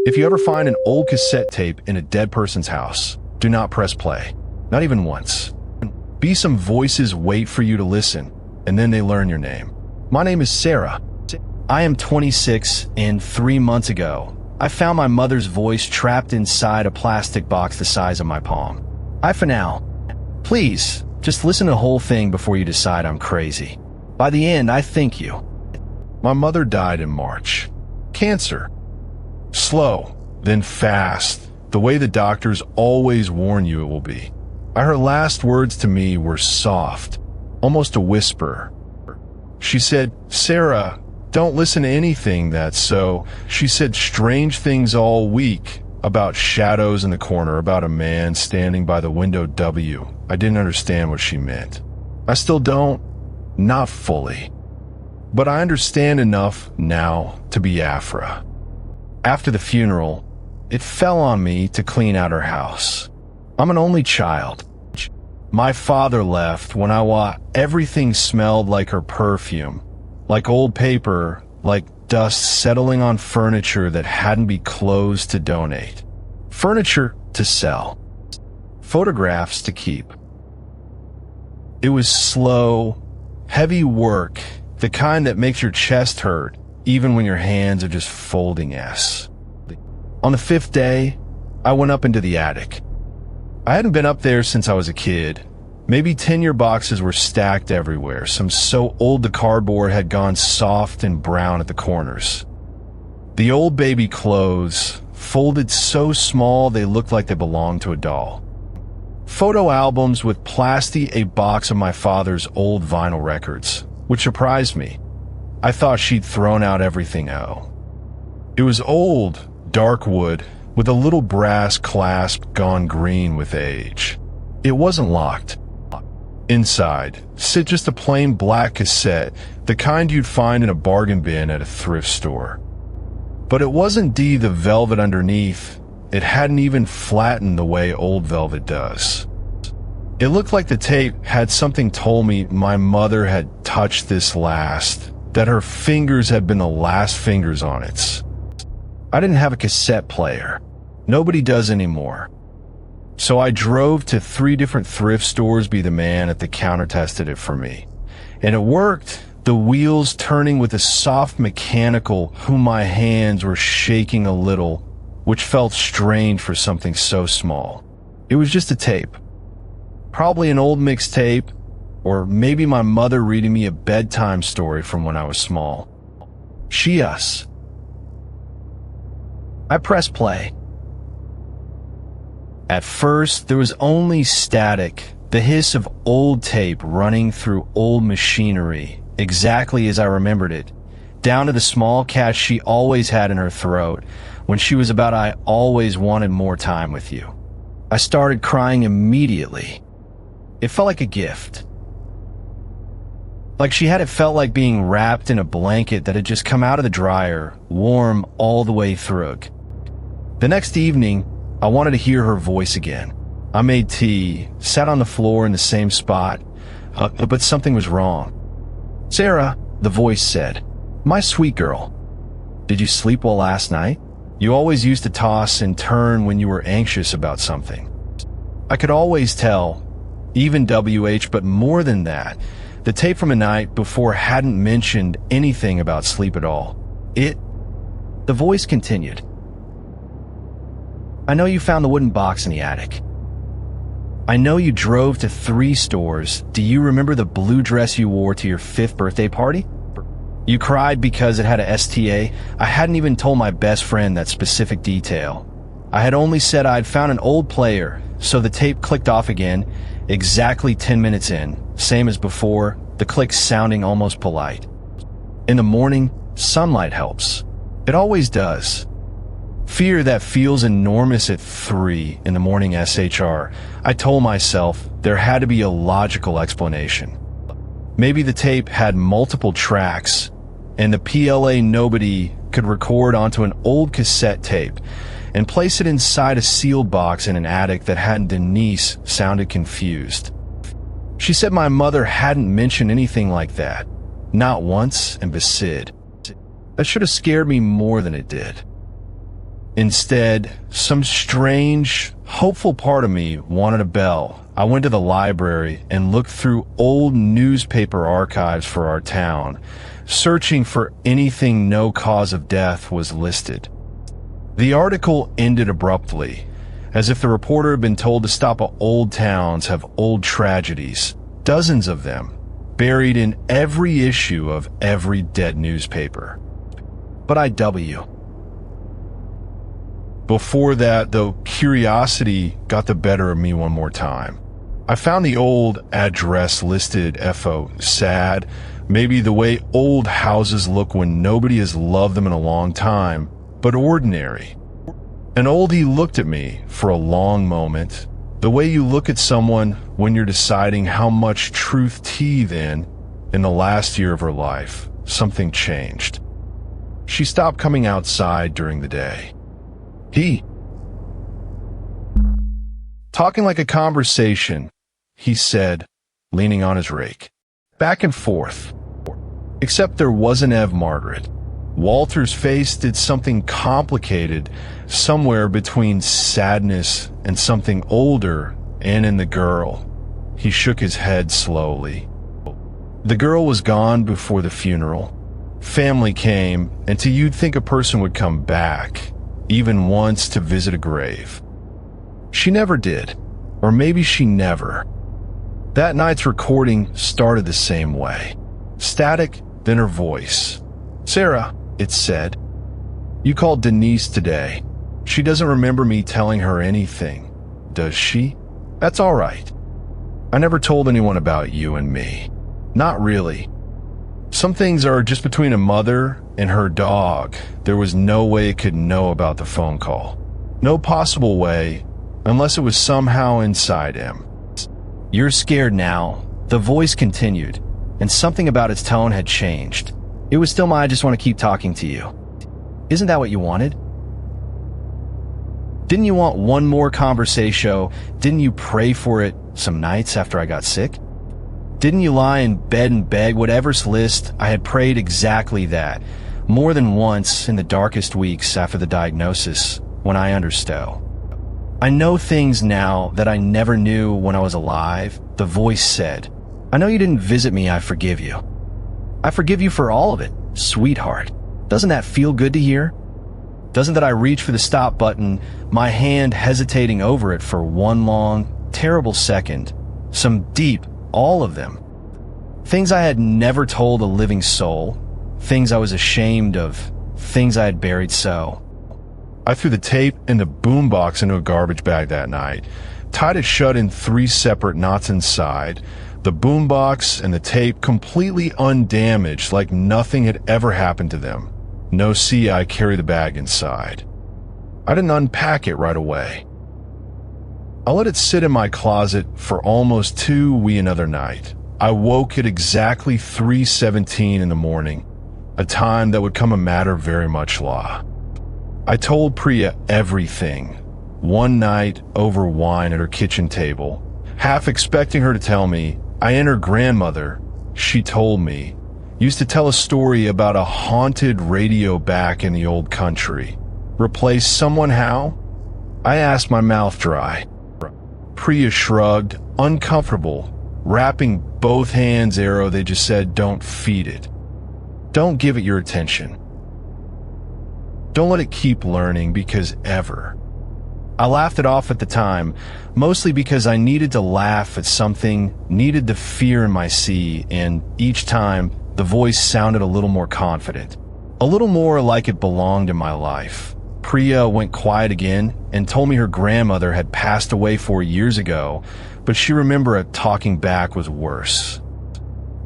If you ever find an old cassette tape in a dead person's house, do not press play. Not even once. Be some voices wait for you to listen, and then they learn your name. My name is Sarah. I am 26, and 3 months ago, I found my mother's voice trapped inside a plastic box the size of my palm. Bye for now. Please, just listen to the whole thing before you decide I'm crazy. By the end, I thank you. My mother died in March. Cancer. Slow, then fast, the way the doctors always warn you it will be. Her last words to me were soft, almost a whisper. She said, "Sarah, don't listen to anything that's so." She said strange things all week about shadows in the corner, about a man standing by the window W. I didn't understand what she meant. I still don't, not fully. But I understand enough now to be Afra. After the funeral, it fell on me to clean out her house. I'm an only child. My father left when everything smelled like her perfume, like old paper, like dust settling on furniture that hadn't been closed to donate. Furniture to sell. Photographs to keep. It was slow, heavy work, the kind that makes your chest hurt, even when your hands are just folding S. On the 5th day, I went up into the attic. I hadn't been up there since I was a kid. Maybe 10-year boxes were stacked everywhere, some so old the cardboard had gone soft and brown at the corners. The old baby clothes, folded so small they looked like they belonged to a doll. Photo albums with a box of my father's old vinyl records, which surprised me. I thought she'd thrown out everything else. It was old, dark wood, with a little brass clasp gone green with age. It wasn't locked. Inside, sit just a plain black cassette, the kind you'd find in a bargain bin at a thrift store. But it wasn't the velvet underneath. It hadn't even flattened the way old velvet does. It looked like the tape had something told me my mother had touched this last, that her fingers had been the last fingers on it. I didn't have a cassette player. Nobody does anymore. So I drove to 3 different thrift stores, be the man at the counter tested it for me. And it worked, the wheels turning with a soft mechanical whom my hands were shaking a little, which felt strange for something so small. It was just a tape. Probably an old mixtape, or maybe my mother reading me a bedtime story from when I was small. She, us. I pressed play. At first, there was only static, the hiss of old tape running through old machinery, exactly as I remembered it, down to the small catch she always had in her throat when she was about "I always wanted more time with you." I started crying immediately. It felt like a gift. Like she had it felt like being wrapped in a blanket that had just come out of the dryer, warm all the way through. The next evening, I wanted to hear her voice again. I made tea, sat on the floor in the same spot, but something was wrong. "Sarah," the voice said, "my sweet girl, did you sleep well last night? You always used to toss and turn when you were anxious about something." I could always tell, even WH, but more than that, the tape from the night before hadn't mentioned anything about sleep at all. The voice continued. "I know you found the wooden box in the attic. I know you drove to 3 stores. Do you remember the blue dress you wore to your 5th birthday party? You cried because it had a STA. I hadn't even told my best friend that specific detail. I had only said I'd found an old player, so the tape clicked off again, exactly 10 minutes in, same as before, the click sounding almost polite. In the morning, sunlight helps. It always does. Fear that feels enormous at 3 in the morning SHR. I told myself there had to be a logical explanation. Maybe the tape had multiple tracks, and the PLA nobody could record onto an old cassette tape and place it inside a sealed box in an attic that had Denise sounded confused. She said my mother hadn't mentioned anything like that. Not once, and Basid. That should have scared me more than it did. Instead, some strange, hopeful part of me wanted a bell. I went to the library and looked through old newspaper archives for our town, searching for anything no cause of death was listed. The article ended abruptly, as if the reporter had been told to stop. Old towns have old tragedies, dozens of them, buried in every issue of every dead newspaper. But Before that, though, curiosity got the better of me one more time. I found the old address listed. FO, sad, maybe the way old houses look when nobody has loved them in a long time, but ordinary. And Oldie looked at me for a long moment, the way you look at someone when you're deciding how much truth teeth in the last year of her life. Something changed. She stopped coming outside during the day. Talking like a conversation, he said, leaning on his rake. Back and forth. Except there wasn't Margaret. Walter's face did something complicated, somewhere between sadness and something older, and in the girl. He shook his head slowly. The girl was gone before the funeral. Family came, and you'd think a person would come back, even once to visit a grave. She never did, or maybe she never. That night's recording started the same way. Static, then her voice. "Sarah," it said, "you called Denise today. She doesn't remember me telling her anything, does she? That's all right. I never told anyone about you and me. Not really. Some things are just between a mother and her dog. There was no way it could know about the phone call. No possible way, unless it was somehow inside him." "You're scared now," the voice continued, and something about its tone had changed. "It was still I just want to keep talking to you. Isn't that what you wanted? Didn't you want one more conversation? Didn't you pray for it some nights after I got sick? Didn't you lie in bed and beg whatever's list? I had prayed exactly that, more than once in the darkest weeks after the diagnosis, when I understood. I know things now that I never knew when I was alive," the voice said. "I know you didn't visit me. I forgive you. I forgive you for all of it, sweetheart. Doesn't that feel good to hear? Doesn't that I reach for the stop button, my hand hesitating over it for one long, terrible second, some deep, all of them. Things I had never told a living soul, things I was ashamed of, things I had buried so." I threw the tape and the boombox into a garbage bag that night, tied it shut in 3 separate knots inside, the boombox and the tape completely undamaged, like nothing had ever happened to them. No see, I carry the bag inside. I didn't unpack it right away. I let it sit in my closet for almost 2 weeks another night. I woke at exactly 3:17 in the morning, a time that would come a matter very much law. I told Priya everything, one night over wine at her kitchen table, half expecting her to tell me. And her grandmother, she told me, used to tell a story about a haunted radio back in the old country. Replace someone how? I asked, my mouth dry. Priya shrugged, uncomfortable, wrapping both hands arrow. They just said, "Don't feed it. Don't give it your attention. Don't let it keep learning because ever." I laughed it off at the time, mostly because I needed to laugh at something, needed the fear in my sea, and each time the voice sounded a little more confident, a little more like it belonged in my life. Priya went quiet again and told me her grandmother had passed away 4 years ago, but she remembered talking back was worse.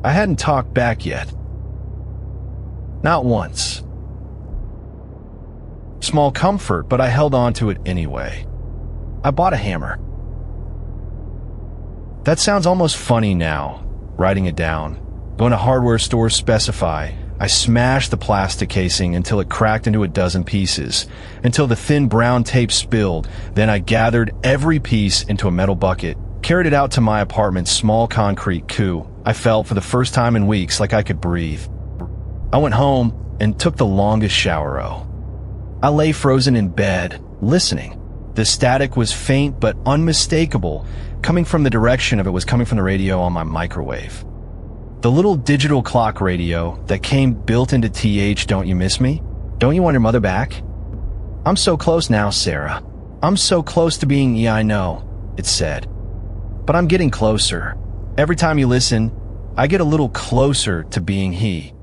I hadn't talked back yet. Not once. Small comfort, but I held on to it anyway. I bought a hammer. That sounds almost funny now, writing it down. Going to hardware stores, specify. I smashed the plastic casing until it cracked into a dozen pieces, until the thin brown tape spilled. Then I gathered every piece into a metal bucket, carried it out to my apartment's small concrete coop. I felt for the first time in weeks like I could breathe. I went home and took the longest shower. I lay frozen in bed, listening. The static was faint but unmistakable, coming from the direction of it was coming from the radio on my microwave. The little digital clock radio that came built into Don't You Miss Me? Don't you want your mother back? I'm so close now, Sarah. I'm so close to being Yeah, I know, it said. But I'm getting closer. Every time you listen, I get a little closer to being he.